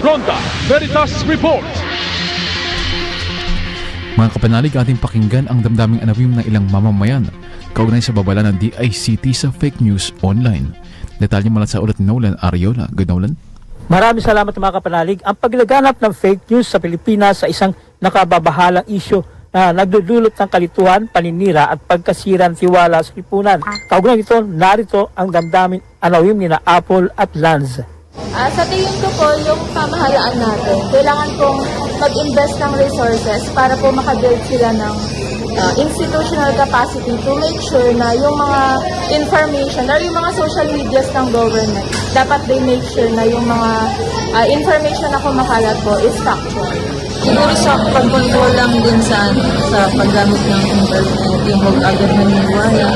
Ronda Veritas Report. Mga kapanalig, ating pakinggan ang damdaming anawim ng ilang mamamayan kaugnay sa babala ng DICT sa fake news online. Detalye mula sa ulat ni Nolan Ariola. Good, Nolan? Maraming salamat mga kapanalig. Ang paglaganap ng fake news sa Pilipinas sa isang nakababahalang isyu na nagdudulot ng kalituhan, paninira at pagkasira ng tiwala sa lipunan. Kaugnay nito, narito ang damdamin anawim ni na Apple at Lance. Sa tingin ko po, yung pamahalaan natin, kailangan pong mag-invest ng resources para po makabuild sila ng institutional capacity to make sure na yung mga information or yung mga social medias ng government, dapat they make sure na yung mga information na kumakalat po is factual. Siguro sa pag-control lang din sa paggamit ng internet, yung mag-agad ng niwala.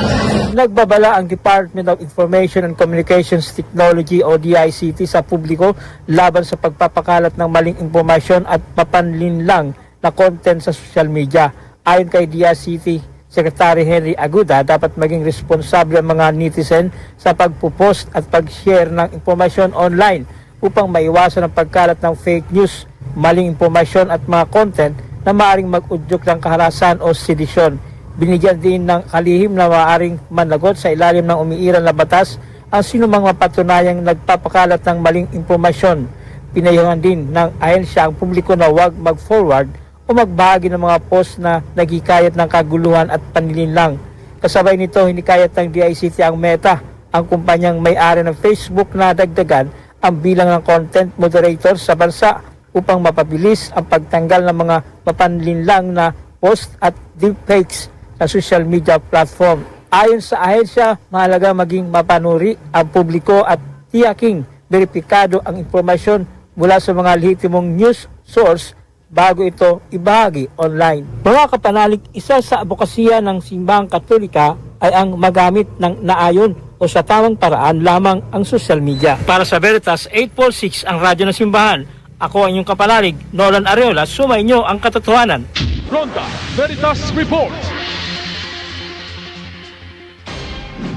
Nagbabala ang Department of Information and Communications Technology o DICT sa publiko laban sa pagpapakalat ng maling impormasyon at mapanlinlang na content sa social media. Ayon kay DICT Secretary Henry Aguda, dapat maging responsable ang mga netizen sa pagpupost at pag-share ng impormasyon online upang maiwasan ang pagkalat ng fake news, maling impormasyon at mga content na maaaring mag-udyok ng kaharasan o sedisyon. Binigyan din ng kalihim na maaaring manlagot sa ilalim ng umiiral na batas ang sinumang mapatunayang nagpapakalat ng maling impormasyon. Pinayuhan din ng ahensya ang publiko na huwag mag-forward o magbahagi ng mga post na naghikayat ng kaguluhan at panlilinlang. Kasabay nito, hinikayat ng DICT ang Meta, ang kumpanyang may-ari ng Facebook, na dagdagan ang bilang ng content moderators sa bansa upang mapabilis ang pagtanggal ng mga mapanlinlang na post at deepfakes sa social media platform. Ayon sa ahensya, mahalaga maging mapanuri ang publiko at tiyaking beripikado ang impormasyon mula sa mga lehitimong news source bago ito ibahagi online. Mga kapanalig, isa sa abokasya ng Simbahang Katolika ay ang magamit ng naayon o sa tamang paraan lamang ang social media. Para sa Veritas 846, ang radyo ng Simbahan, ako ang inyong kapanalig, Nolan Ariola. Sumainyo ang katotohanan. Ronda Veritas Report.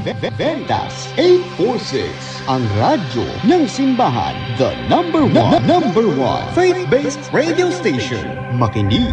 Veritas 846, ang radyo ng simbahan, the number one faith-based radio station. Makinig.